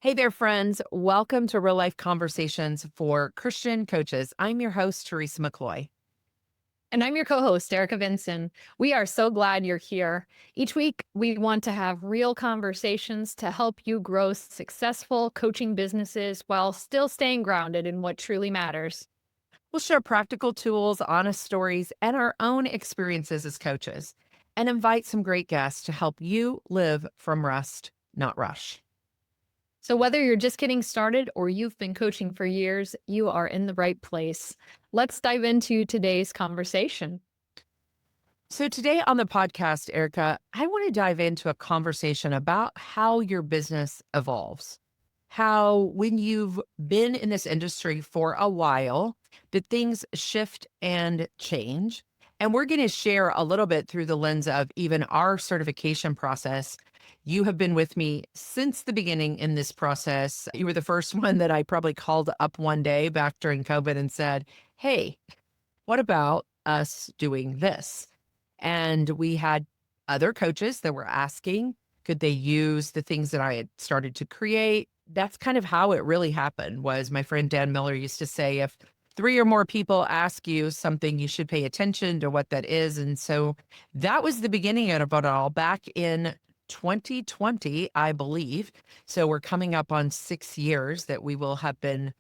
Hey there, friends. Welcome to Real Life Conversations for Christian Coaches. I'm your host, Teresa McCloy. And I'm your co host, Erica Vinson. We are so glad you're here. Each week, we want to have real conversations to help you grow successful coaching businesses while still staying grounded in what truly matters. We'll share practical tools, honest stories, and our own experiences as coaches, and invite some great guests to help you live from rest, not rush. So, whether you're just getting started or you've been coaching for years, you are in the right place. Let's dive into today's conversation. So, today on the podcast, Erica, I want to dive into a conversation about how your business evolves. How, when you've been in this industry for a while, that things shift and change. And we're going to share a little bit through the lens of even our certification process. You have been with me since the beginning in this process. You were the first one that I probably called up one day back during COVID and said, "Hey, what about us doing this?" And we had other coaches that were asking, could they use the things that I had started to create? That's kind of how it really happened. Was my friend Dan Miller used to say, if three or more people ask you something, you should pay attention to what that is. And so that was the beginning of it all back in 2020, I believe. So we're coming up on 6 years that we will have been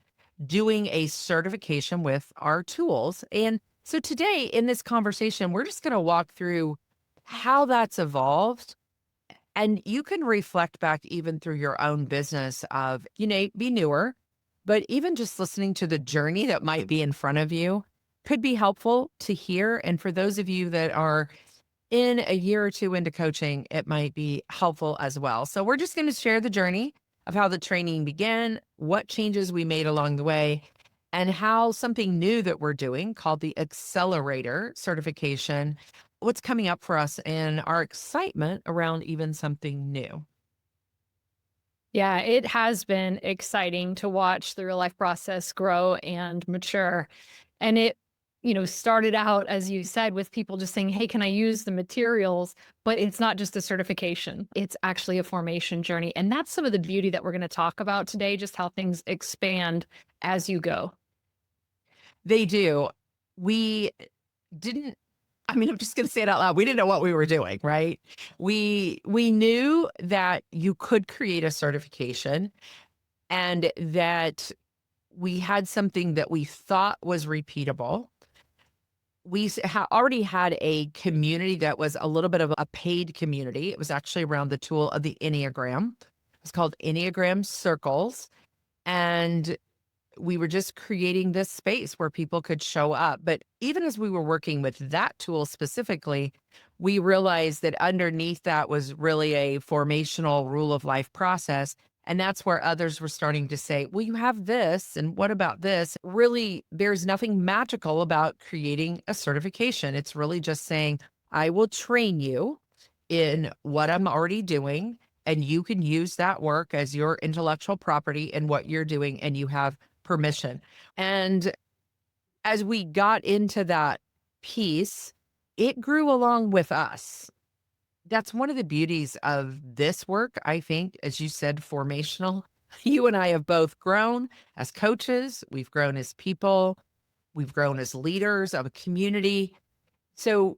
doing a certification with our tools. And so today in this conversation, we're just going to walk through how that's evolved. And you can reflect back even through your own business of, be newer, but even just listening to the journey that might be in front of you could be helpful to hear. And for those of you that are in a year or two into coaching, it might be helpful as well. So we're just going to share the journey of how the training began, what changes we made along the way, and how something new that we're doing called the Accelerator Certification, what's coming up for us and our excitement around even something new. Yeah, it has been exciting to watch the real life process grow and mature. And it started out, as you said, with people just saying, hey, can I use the materials? But it's not just a certification, it's actually a formation journey. And that's some of the beauty that we're going to talk about today, just how things expand as you go. They do. We didn't I'm just gonna say it out loud. We didn't know what we were doing, right? We knew that you could create a certification and that we had something that we thought was repeatable. Already had a community that was a little bit of a paid community. It was actually around the tool of the Enneagram. It's called Enneagram Circles. And we were just creating this space where people could show up. But even as we were working with that tool specifically, we realized that underneath that was really a formational rule of life process. And that's where others were starting to say, well, you have this, and what about this? Really, there's nothing magical about creating a certification. It's really just saying, I will train you in what I'm already doing, and you can use that work as your intellectual property in what you're doing, and you have permission. And as we got into that piece, it grew along with us. That's one of the beauties of this work, I think, as you said, formational. You and I have both grown as coaches, we've grown as people, we've grown as leaders of a community. So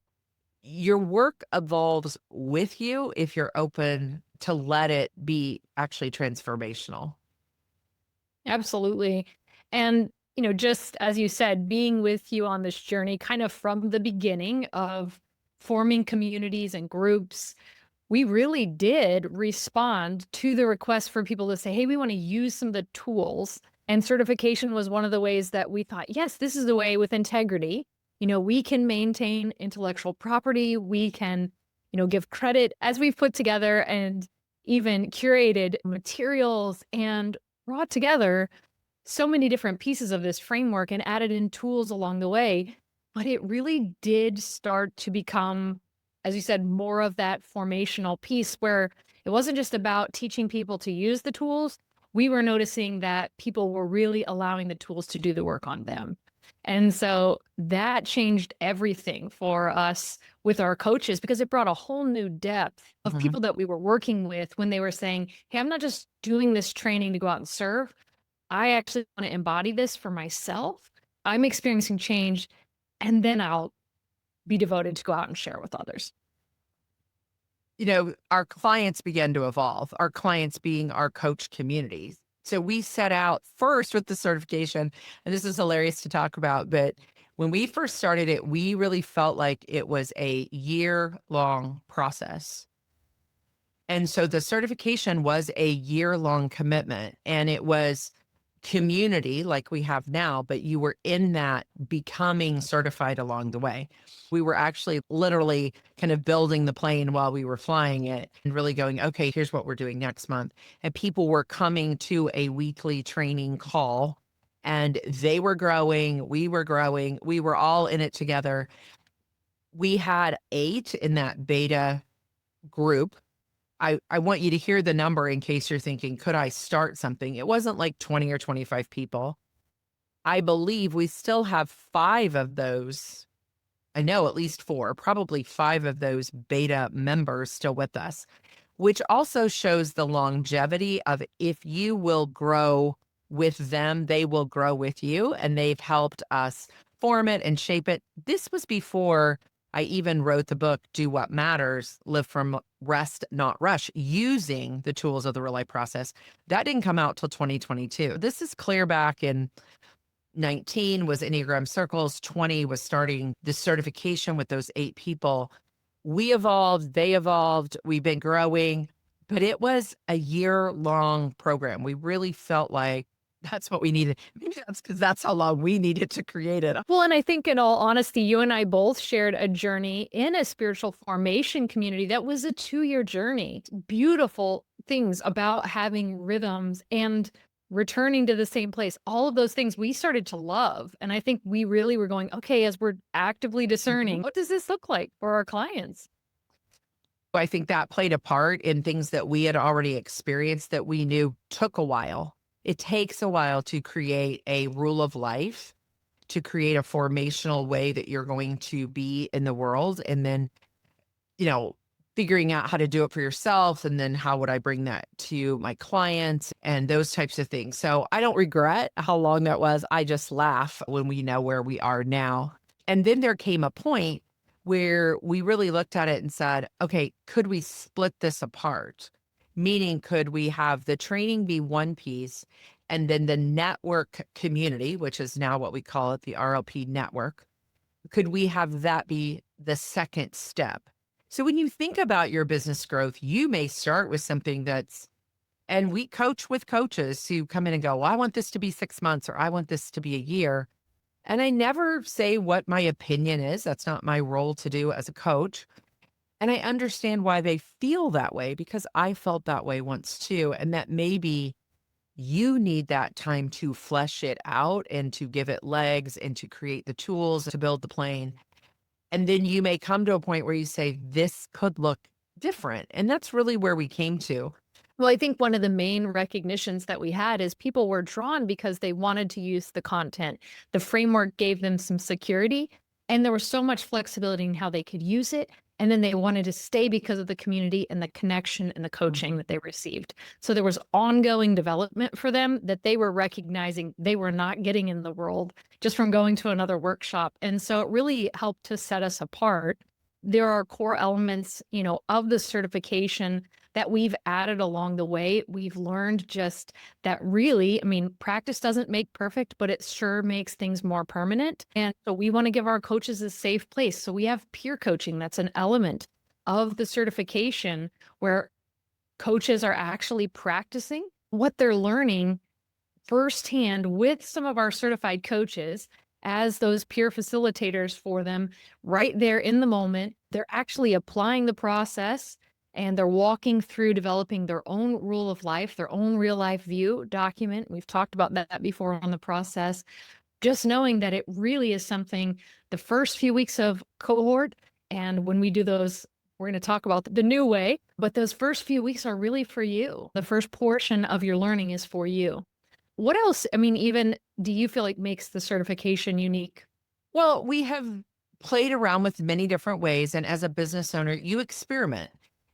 your work evolves with you if you're open to let it be actually transformational. Absolutely. And just as you said, being with you on this journey, kind of from the beginning of forming communities and groups, we really did respond to the request for people to say, hey, we want to use some of the tools. And certification was one of the ways that we thought, yes, this is the way with integrity. We can maintain intellectual property. We can, give credit as we've put together and even curated materials and brought together so many different pieces of this framework and added in tools along the way. But it really did start to become, as you said, more of that formational piece where it wasn't just about teaching people to use the tools. We were noticing that people were really allowing the tools to do the work on them. And so that changed everything for us with our coaches because it brought a whole new depth of Mhm. people that we were working with when they were saying, hey, I'm not just doing this training to go out and serve. I actually want to embody this for myself. I'm experiencing change, and then I'll be devoted to go out and share with others. Our clients began to evolve, our clients being our coach communities. So we set out first with the certification, and this is hilarious to talk about, but when we first started it, we really felt like it was a year-long process. And so the certification was a year-long commitment, and it was community like we have now, but you were in that becoming certified along the way. We were actually literally kind of building the plane while we were flying it and really going, okay, here's what we're doing next month. And people were coming to a weekly training call and they were growing, we were all in it together. We had 8 in that beta group. I want you to hear the number in case you're thinking, could I start something? It wasn't like 20 or 25 people. I believe we still have 5 of those. I know at least 4, probably 5 of those beta members still with us, which also shows the longevity of if you will grow with them, they will grow with you. And they've helped us form it and shape it. This was before I even wrote the book, Do What Matters, Live from Rest, Not Rush, using the tools of the real life process. That didn't come out till 2022. This is clear back in 19 was Enneagram Circles, 20 was starting the certification with those 8 people. We evolved, they evolved, we've been growing, but it was a year-long program. We really felt like that's what we needed. Maybe that's because that's how long we needed to create it. Well, and I think in all honesty, you and I both shared a journey in a spiritual formation community that was a 2-year journey. Beautiful things about having rhythms and returning to the same place. All of those things we started to love. And I think we really were going, okay, as we're actively discerning, what does this look like for our clients? I think that played a part in things that we had already experienced that we knew took a while. It takes a while to create a rule of life, to create a formational way that you're going to be in the world. And then, you know, figuring out how to do it for yourself. And then how would I bring that to my clients and those types of things. So I don't regret how long that was. I just laugh when we know where we are now. And then there came a point where we really looked at it and said, okay, could we split this apart? Meaning, could we have the training be one piece and then the network community, which is now what we call it, the RLP network, could we have that be the second step? So when you think about your business growth, you may start with something and we coach with coaches who come in and go, well, I want this to be 6 months or I want this to be a year. And I never say what my opinion is. That's not my role to do as a coach. And I understand why they feel that way because I felt that way once too. And that maybe you need that time to flesh it out and to give it legs and to create the tools to build the plane. And then you may come to a point where you say, this could look different. And that's really where we came to. Well, I think one of the main recognitions that we had is people were drawn because they wanted to use the content. The framework gave them some security, and there was so much flexibility in how they could use it. And then they wanted to stay because of the community and the connection and the coaching that they received. So there was ongoing development for them that they were recognizing they were not getting in the world just from going to another workshop. And so it really helped to set us apart. There are core elements, of the certification that we've added along the way. We've learned just that really, practice doesn't make perfect, but it sure makes things more permanent. And so we want to give our coaches a safe place. So we have peer coaching. That's an element of the certification where coaches are actually practicing what they're learning firsthand with some of our certified coaches as those peer facilitators for them right there in the moment. They're actually applying the process and they're walking through developing their own rule of life, their own real life view document. We've talked about that before on the process. Just knowing that it really is something the first few weeks of cohort. And when we do those, we're going to talk about the new way, but those first few weeks are really for you. The first portion of your learning is for you. What else, I mean, even do you feel like makes the certification unique? Well, we have played around with many different ways. And as a business owner, you experiment.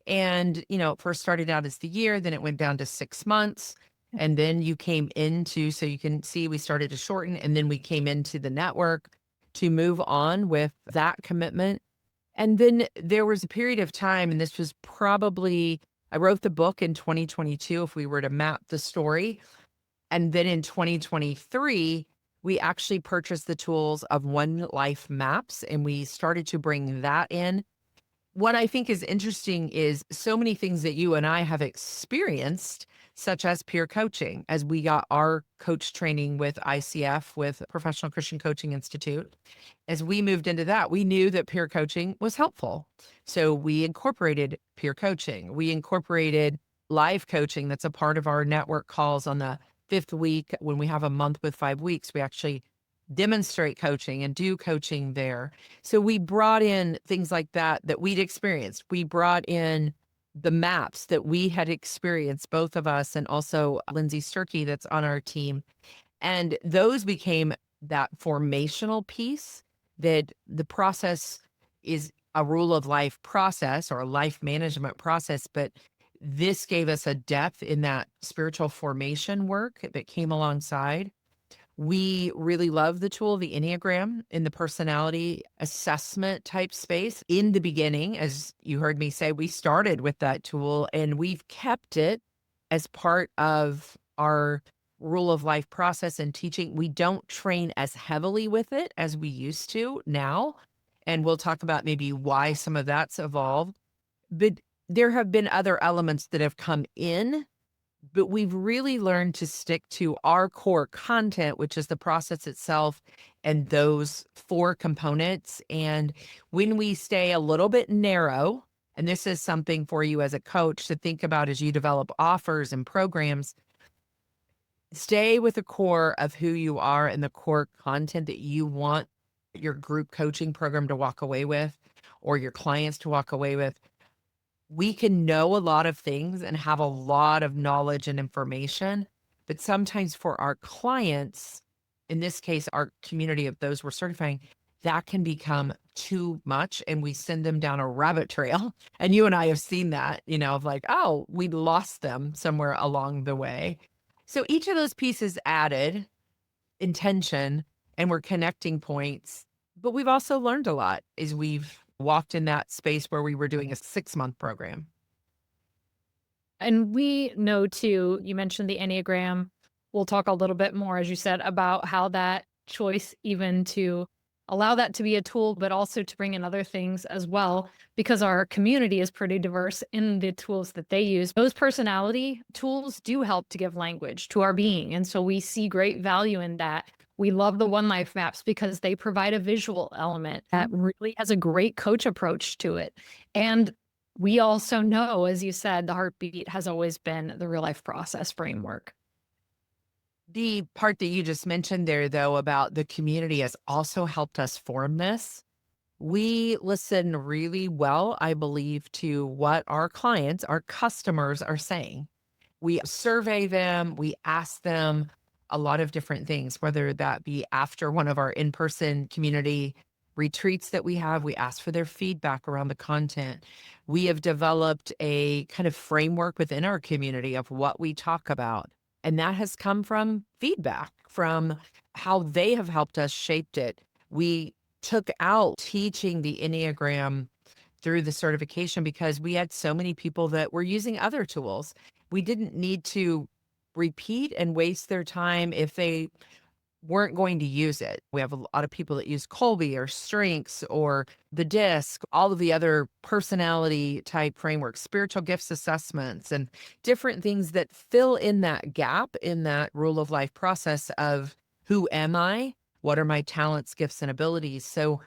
And, it first started out as the year, then it went down to 6 months. And then you came into, so you can see we started to shorten, and then we came into the network to move on with that commitment. And then there was a period of time, and this was probably, I wrote the book in 2022, if we were to map the story. And then in 2023, we actually purchased the tools of One Life Maps, and we started to bring that in. What I think is interesting is so many things that you and I have experienced, such as peer coaching, as we got our coach training with ICF, with Professional Christian Coaching Institute. As we moved into that, we knew that peer coaching was helpful. So we incorporated peer coaching. We incorporated live coaching that's a part of our network calls on the fifth week. When we have a month with 5 weeks, we actually demonstrate coaching and do coaching there. So we brought in things like that that we'd experienced. We brought in the maps that we had experienced, both of us, and also Lindsay Sturkey that's on our team. And those became that formational piece, that the process is a rule of life process or a life management process. But this gave us a depth in that spiritual formation work that came alongside. We really love the tool, the Enneagram, in the personality assessment type space. In the beginning, as you heard me say, we started with that tool and we've kept it as part of our rule of life process and teaching. We don't train as heavily with it as we used to now. And we'll talk about maybe why some of that's evolved. But there have been other elements that have come in, but we've really learned to stick to our core content, which is the process itself and those four components. And when we stay a little bit narrow, and this is something for you as a coach to think about as you develop offers and programs, stay with the core of who you are and the core content that you want your group coaching program to walk away with, or your clients to walk away with. We can know a lot of things and have a lot of knowledge and information, but sometimes for our clients, in this case, our community of those we're certifying, that can become too much and we send them down a rabbit trail. And you and I have seen that, of like, oh, we lost them somewhere along the way. So each of those pieces added intention and we're connecting points, but we've also learned a lot as we've walked in that space where we were doing a 6-month program. And we know too, you mentioned the Enneagram. We'll talk a little bit more, as you said, about how that choice, even to allow that to be a tool, but also to bring in other things as well, because our community is pretty diverse in the tools that they use. Those personality tools do help to give language to our being. And so we see great value in that. We love the One Life maps because they provide a visual element that really has a great coach approach to it. And we also know, as you said, the heartbeat has always been the real life process framework. The part that you just mentioned there, though, about the community has also helped us form this. We listen really well, I believe, to what our clients, our customers are saying. We survey them, we ask them a lot of different things, whether that be after one of our in-person community retreats that we have, we ask for their feedback around the content. We have developed a kind of framework within our community of what we talk about. And that has come from feedback, from how they have helped us shaped it. We took out teaching the Enneagram through the certification because we had so many people that were using other tools. We didn't need to repeat and waste their time if they weren't going to use it. We have a lot of people that use Colby or Strengths or the DISC, all of the other personality type frameworks, spiritual gifts assessments, and different things that fill in that gap in that rule of life process of who am I? What are my talents, gifts, and abilities? So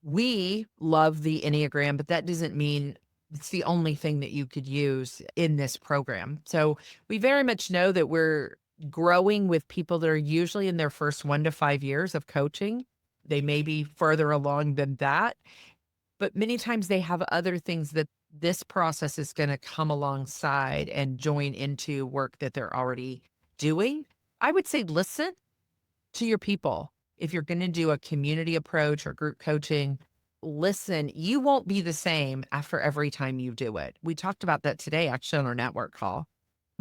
we love the Enneagram, but that doesn't mean it's the only thing that you could use in this program. So we very much know that we're growing with people that are usually in their first 1 to 5 years of coaching. They may be further along than that, but many times they have other things that this process is going to come alongside and join into work that they're already doing. I would say listen to your people. If you're going to do a community approach or group coaching, listen. You won't be the same after every time you do it. We talked about that today, actually, on our network call.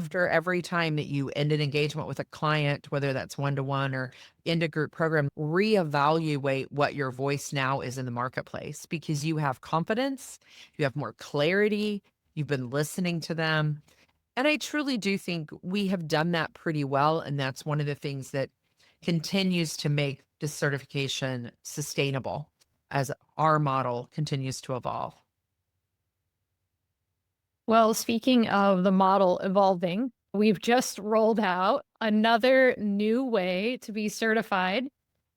After every time that you end an engagement with a client, whether that's one-to-one or in a group program, reevaluate what your voice now is in the marketplace because you have confidence, you have more clarity, you've been listening to them. And I truly do think we have done that pretty well. And that's one of the things that continues to make this certification sustainable as our model continues to evolve. Well, speaking of the model evolving, we've just rolled out another new way to be certified.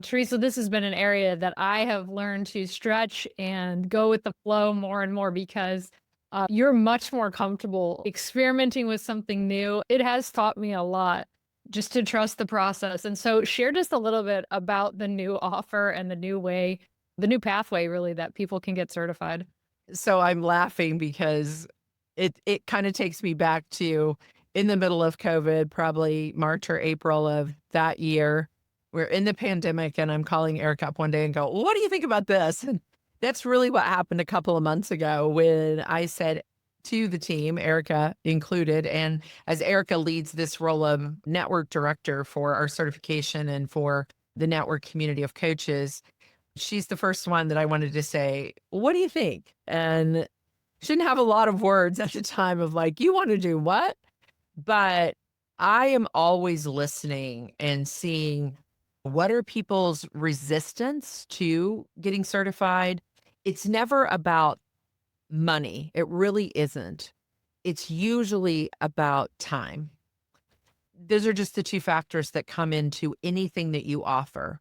Teresa, this has been an area that I have learned to stretch and go with the flow more and more because you're much more comfortable experimenting with something new. It has taught me a lot just to trust the process. And so, share just a little bit about the new offer and the new way, the new pathway, really, that people can get certified. So I'm laughing because it kind of takes me back to in the middle of COVID, probably March or April of that year. We're in the pandemic, and I'm calling Erica up one day and go, "What do you think about this?" And that's really what happened a couple of months ago when I said to the team, Erica included, and as Erica leads this role of network director for our certification and for the network community of coaches, she's the first one that I wanted to say, "What do you think?" And she didn't have a lot of words at the time of like, "You want to do what?" But I am always listening and seeing what are people's resistance to getting certified. It's never about money. It really isn't. It's usually about time. Those are just the two factors that come into anything that you offer.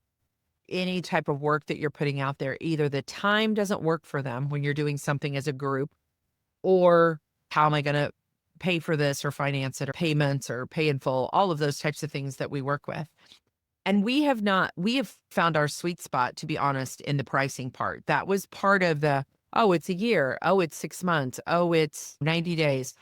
Any type of work that you're putting out there, either the time doesn't work for them when you're doing something as a group, or how am I going to pay for this or finance it or payments or pay in full, all of those types of things that we work with. And we have found our sweet spot, to be honest, in the pricing part. That was part of the, oh, it's a year. Oh, it's 6 months. Oh, it's 90 days.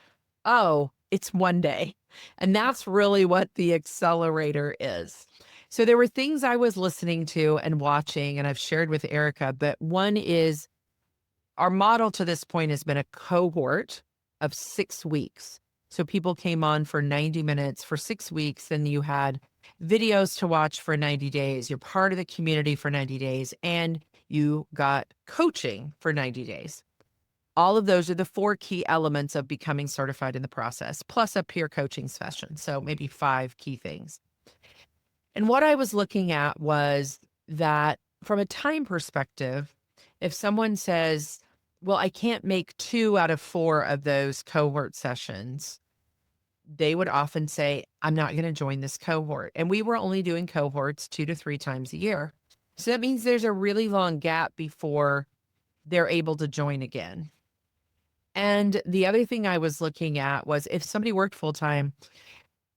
Oh, it's one day. And that's really what the accelerator is. So there were things I was listening to and watching, and I've shared with Erica, but one is our model to this point has been a cohort of 6 weeks. So people came on for 90 minutes for 6 weeks, and you had videos to watch for 90 days. You're part of the community for 90 days, and you got coaching for 90 days. All of those are the 4 key elements of becoming certified in the process, plus a peer coaching session. So maybe 5 key things. And what I was looking at was that from a time perspective, if someone says, well, I can't make 2 out of 4 of those cohort sessions, they would often say, I'm not going to join this cohort. And we were only doing cohorts 2 to 3 times a year. So that means there's a really long gap before they're able to join again. And the other thing I was looking at was if somebody worked full time,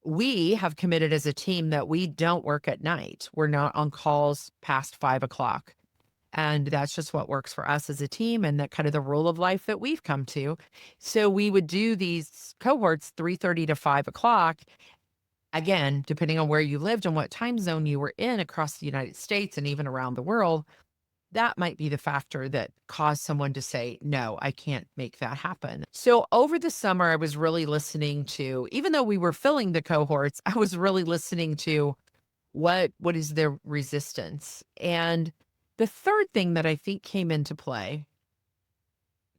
we have committed as a team that we don't work at night. We're not on calls past 5 o'clock. And that's just what works for us as a team and that kind of the rule of life that we've come to. So we would do these cohorts 3:30 to 5 o'clock. Again, depending on where you lived and what time zone you were in across the United States and even around the world, that might be the factor that caused someone to say, no, I can't make that happen. So over the summer, I was really listening to, even though we were filling the cohorts, I was really listening to what is their resistance. And the third thing that I think came into play,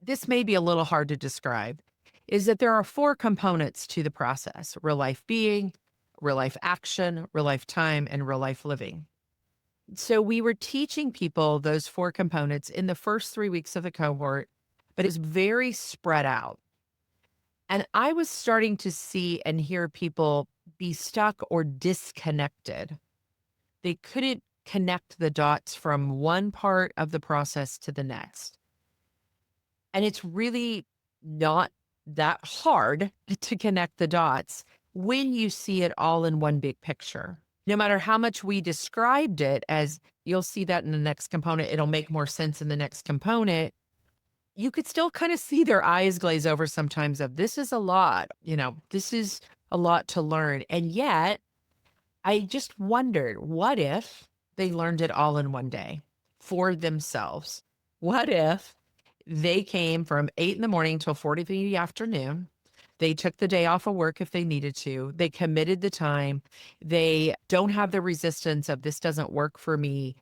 this may be a little hard to describe, is that there are 4 components to the process: real life being, real life action, real life time, and real life living. So we were teaching people those 4 components in the first 3 weeks of the cohort, but it's very spread out. And I was starting to see and hear people be stuck or disconnected. They couldn't connect the dots from one part of the process to the next. And it's really not that hard to connect the dots when you see it all in one big picture. No matter how much we described it as, you'll see that in the next component, it'll make more sense in the next component. You could still kind of see their eyes glaze over sometimes of, this is a lot, this is a lot to learn. And yet I just wondered, what if they learned it all in one day for themselves? What if they came from 8 in the morning till 4 in the afternoon? They took the day off of work if they needed to. They committed the time. They don't have the resistance of this doesn't work for me,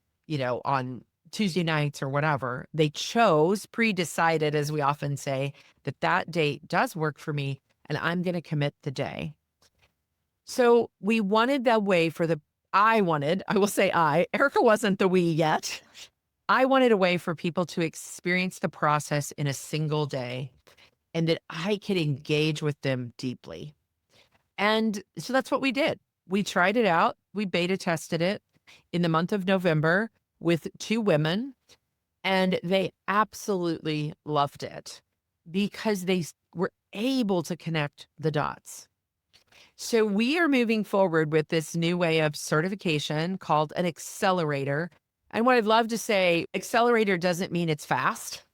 on Tuesday nights or whatever. They chose, pre-decided, as we often say, that that date does work for me and I'm going to commit the day. So we wanted that way I will say Erica wasn't the we yet. I wanted a way for people to experience the process in a single day and that I could engage with them deeply. And so that's what we did. We tried it out. We beta tested it in the month of November with 2 women, and they absolutely loved it because were able to connect the dots. So we are moving forward with this new way of certification called an accelerator. And what I'd love to say, accelerator doesn't mean it's fast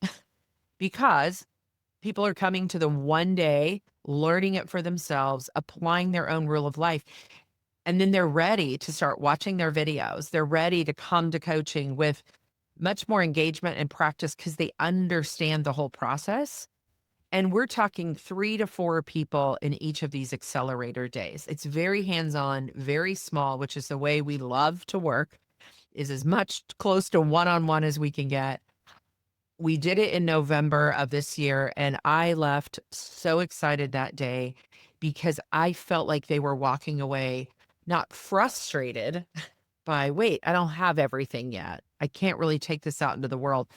because people are coming to the one day, learning it for themselves, applying their own rule of life. And then they're ready to start watching their videos. They're ready to come to coaching with much more engagement and practice because they understand the whole process. And we're talking 3 to 4 people in each of these accelerator days. It's very hands-on, very small, which is the way we love to work, is as much close to one-on-one as we can get. We did it in November of this year, and I left so excited that day because I felt like they were walking away not frustrated by, wait, I don't have everything yet. I can't really take this out into the world.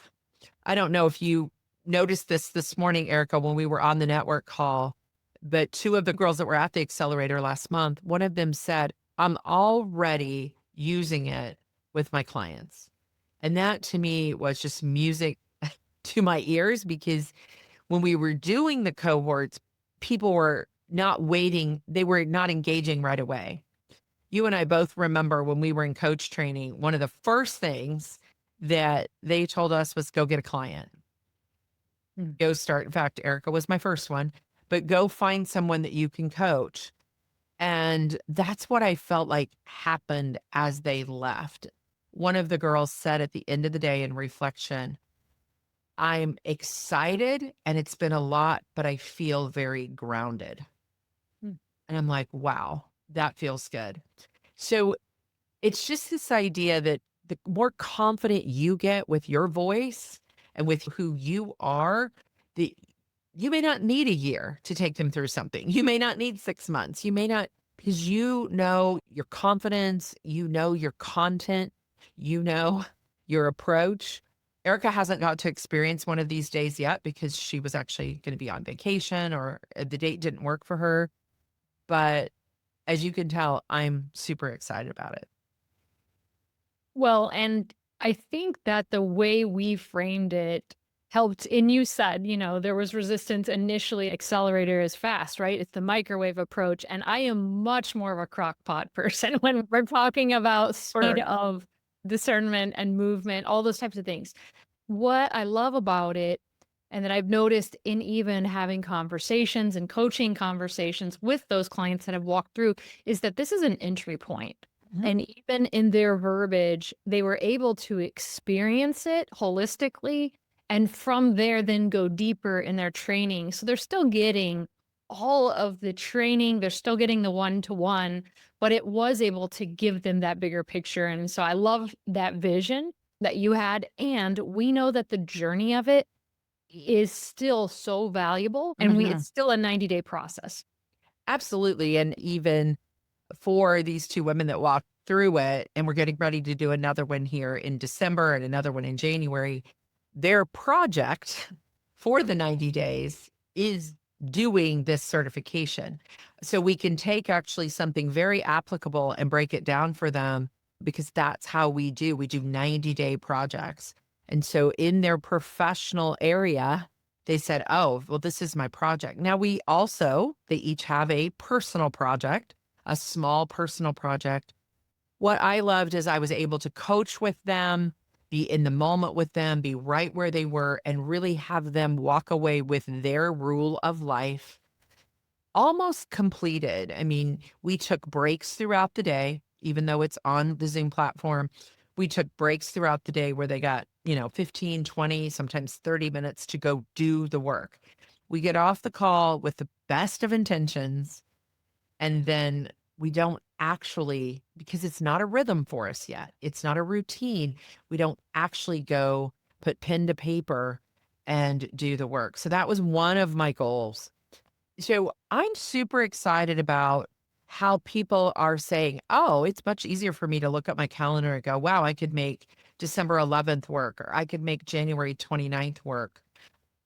I don't know if you noticed this morning, Erica, when we were on the network call, but 2 of the girls that were at the accelerator last month, one of them said, I'm already using it with my clients. And that to me was just music to my ears because when we were doing the cohorts, people were not waiting. They were not engaging right away. You and I both remember when we were in coach training, one of the first things that they told us was go get a client. Go start. In fact, Erica was my first one, but go find someone that you can coach. And that's what I felt like happened as they left. One of the girls said at the end of the day in reflection, I'm excited and it's been a lot, but I feel very grounded. Mm. And I'm like, wow, that feels good. So it's just this idea that the more confident you get with your voice and with who you are, you may not need a year to take them through something. You may not need 6 months. You may not, because you know your confidence, you know your content, you know your approach. Erica hasn't got to experience one of these days yet because she was actually going to be on vacation or the date didn't work for her. But as you can tell, I'm super excited about it. Well, and I think that the way we framed it helped. And you said, there was resistance initially. Accelerator is fast, right? It's the microwave approach. And I am much more of a crock pot person when we're talking about speed of discernment and movement, all those types of things. What I love about it, and that I've noticed in even having conversations and coaching conversations with those clients that have walked through, is that this is an entry point. Mhm. And even in their verbiage, they were able to experience it holistically. And from there, then go deeper in their training. So they're still getting all of the training. They're still getting the one-to-one, but it was able to give them that bigger picture. And so I love that vision that you had. And we know that the journey of it is still so valuable. And Mhm. it's still a 90-day process. Absolutely. And even for these 2 women that walked through it, and we're getting ready to do another one here in December and another one in January, their project for the 90 days is doing this certification. So we can take actually something very applicable and break it down for them because that's how we do 90-day projects. And so in their professional area, they said, oh, well, this is my project. Now they each have a personal project, a small personal project. What I loved is I was able to coach with them, be in the moment with them, be right where they were, and really have them walk away with their rule of life almost completed. I mean, we took breaks throughout the day. even though it's on the Zoom platform. We took breaks throughout the day where they got, 15, 20, sometimes 30 minutes to go do the work. We get off the call with the best of intentions, and then we don't actually, because it's not a rhythm for us yet, it's not a routine. We don't actually go put pen to paper and do the work. So that was one of my goals. So I'm super excited about how people are saying, oh, it's much easier for me to look at my calendar and go, wow, I could make December 11th work, or I could make January 29th work.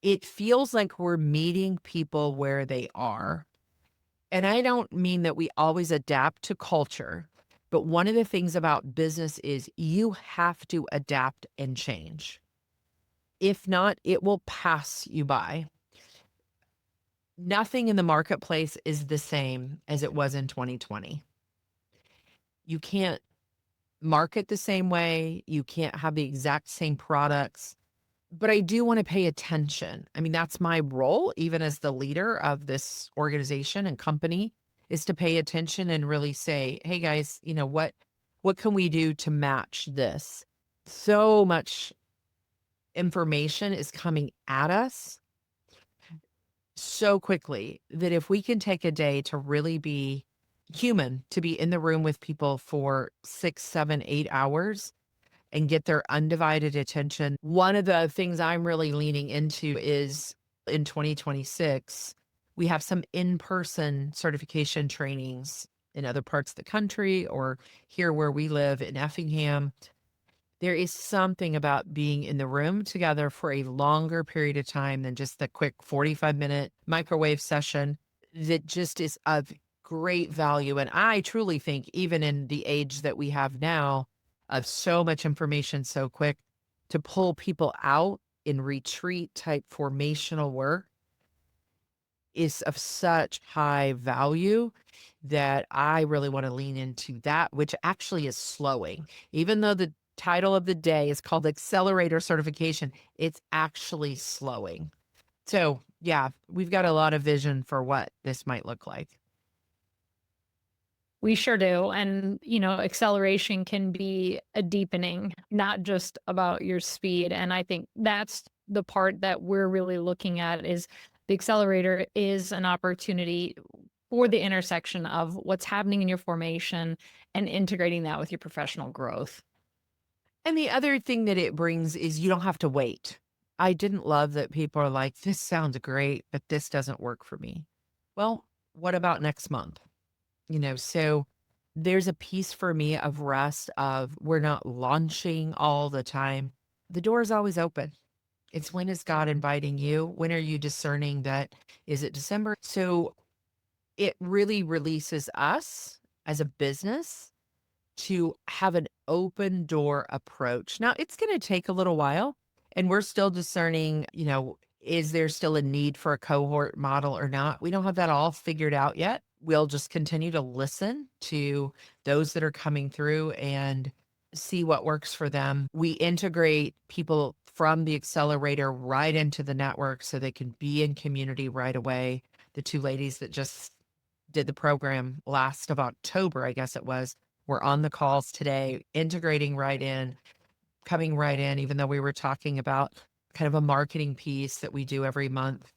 It feels like we're meeting people where they are. And I don't mean that we always adapt to culture, but one of the things about business is you have to adapt and change. If not, it will pass you by. Nothing in the marketplace is the same as it was in 2020. You can't market the same way. You can't have the exact same products, but I do want to pay attention. I mean, that's my role, even as the leader of this organization and company, is to pay attention and really say, hey guys, what can we do to match this? So much information is coming at us so quickly that if we can take a day to really be human, to be in the room with people for 6, 7, 8 hours and get their undivided attention. One of the things I'm really leaning into is in 2026, we have some in-person certification trainings in other parts of the country or here where we live in Effingham. There is something about being in the room together for a longer period of time than just the quick 45-minute microwave session that just is of great value. And I truly think, even in the age that we have now, of so much information so quick, to pull people out in retreat type formational work is of such high value that I really want to lean into that, which actually is slowing. Even though the title of the day is called Accelerator Certification, it's actually slowing. So yeah, we've got a lot of vision for what this might look like. We sure do. And, acceleration can be a deepening, not just about your speed. And I think that's the part that we're really looking at is the accelerator is an opportunity for the intersection of what's happening in your formation and integrating that with your professional growth. And the other thing that it brings is you don't have to wait. I didn't love that people are like, this sounds great, but this doesn't work for me. Well, what about next month? So there's a piece for me of rest of we're not launching all the time. The door is always open. It's when is God inviting you? When are you discerning that? Is it December? So it really releases us as a business to have an open door approach. Now, it's going to take a little while, and we're still discerning, is there still a need for a cohort model or not? We don't have that all figured out yet. We'll just continue to listen to those that are coming through and see what works for them. We integrate people from the accelerator right into the network so they can be in community right away. The two ladies that just did the program last of October, I guess it was, were on the calls today, integrating right in, coming right in, even though we were talking about kind of a marketing piece that we do every month.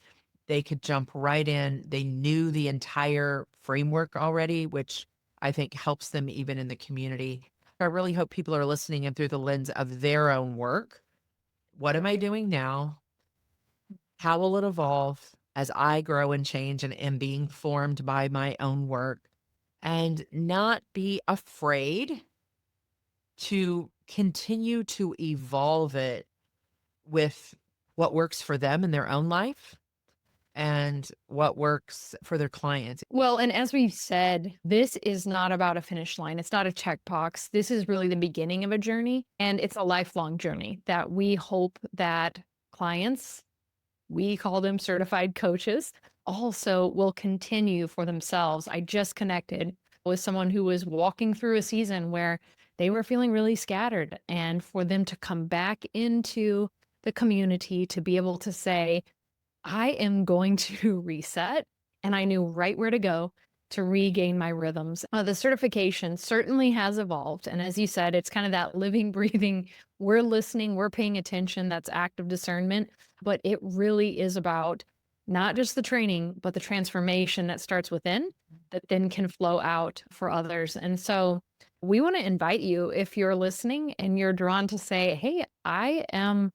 They could jump right in. They knew the entire framework already, which I think helps them even in the community. I really hope people are listening in through the lens of their own work. What am I doing now? How will it evolve as I grow and change and am being formed by my own work? And not be afraid to continue to evolve it with what works for them in their own life and what works for their clients. Well, and as we've said, this is not about a finish line. It's not a checkbox. This is really the beginning of a journey, and it's a lifelong journey that we hope that clients, we call them certified coaches, also will continue for themselves. I just connected with someone who was walking through a season where they were feeling really scattered, and for them to come back into the community to be able to say, I am going to reset, and I knew right where to go. to regain my rhythms. The certification certainly has evolved. And as you said, it's kind of that living, breathing, we're listening, we're paying attention, that's active discernment. But it really is about not just the training, but the transformation that starts within that then can flow out for others. And so we want to invite you, if you're listening and you're drawn to say, hey, I am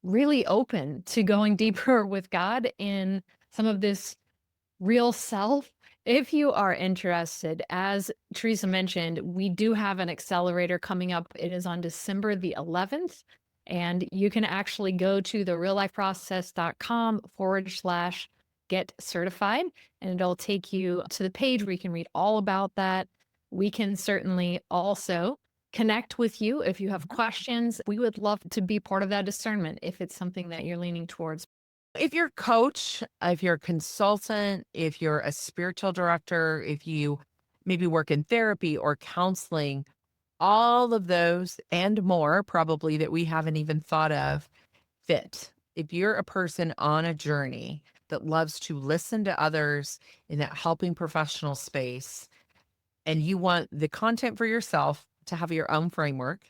really open to going deeper with God in some of this real self. If you are interested, as Teresa mentioned, we do have an accelerator coming up. It is on December the 11th. And you can actually go to the realifeprocess.com/get certified, and it'll take you to the page where you can read all about that. We can certainly also connect with you if you have questions. We would love to be part of that discernment if it's something that you're leaning towards. If you're a coach, if you're a consultant, if you're a spiritual director, if you maybe work in therapy or counseling, all of those and more probably that we haven't even thought of fit. If you're a person on a journey that loves to listen to others in that helping professional space, and you want the content for yourself to have your own framework,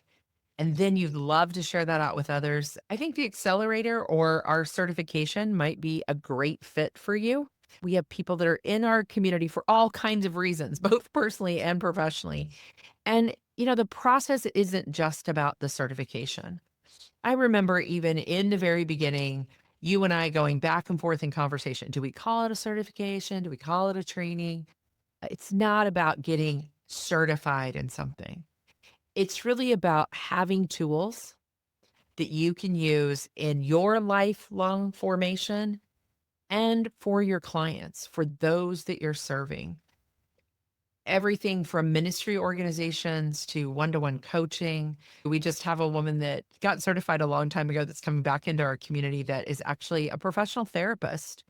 and then you'd love to share that out with others, I think the accelerator or our certification might be a great fit for you. We have people that are in our community for all kinds of reasons, both personally and professionally. And, the process isn't just about the certification. I remember even in the very beginning, you and I going back and forth in conversation. Do we call it a certification? Do we call it a training? It's not about getting certified in something. It's really about having tools that you can use in your lifelong formation and for your clients, for those that you're serving. Everything from ministry organizations to one-to-one coaching. We just have a woman that got certified a long time ago that's coming back into our community that is actually a professional therapist.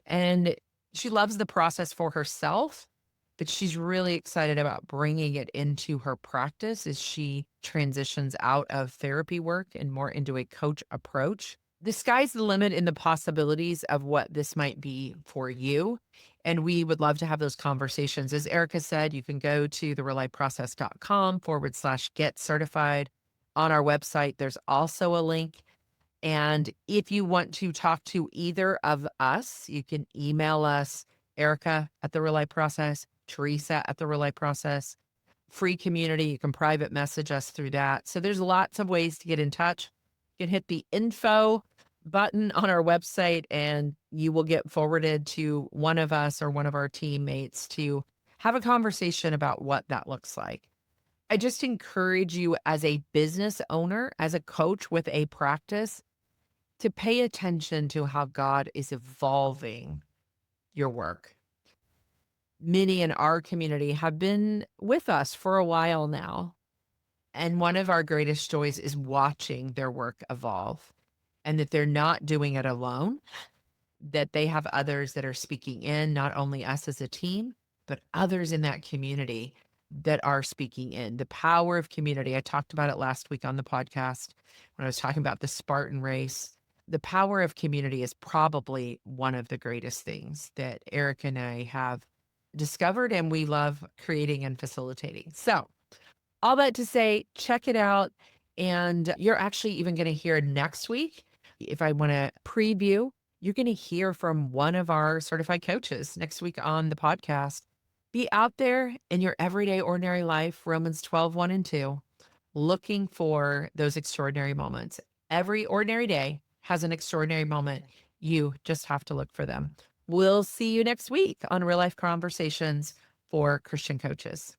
And she loves the process for herself, but she's really excited about bringing it into her practice as she transitions out of therapy work and more into a coach approach. The sky's the limit in the possibilities of what this might be for you. And we would love to have those conversations. As Erica said, you can go to the realifeprocess.com/get certified. On our website, there's also a link. And if you want to talk to either of us, you can email us, Erica at the REALIFE Process, Teresa at the REALIFE Process. Free community, you can private message us through that. So there's lots of ways to get in touch. You can hit the info button on our website and you will get forwarded to one of us or one of our teammates to have a conversation about what that looks like. I just encourage you as a business owner, as a coach with a practice, to pay attention to how God is evolving your work. Many in our community have been with us for a while now. And one of our greatest joys is watching their work evolve and that they're not doing it alone, that they have others that are speaking in, not only us as a team, but others in that community that are speaking in. The power of community. I talked about it last week on the podcast when I was talking about the Spartan race. The power of community is probably one of the greatest things that Eric and I have discovered and we love creating and facilitating. So all that to say, check it out. And you're actually even going to hear next week. If I want to preview, you're going to hear from one of our certified coaches next week on the podcast. Be out there in your everyday, ordinary life, Romans 12:1-2, looking for those extraordinary moments. Every ordinary day has an extraordinary moment. You just have to look for them. We'll see you next week on Real Life Conversations for Christian coaches.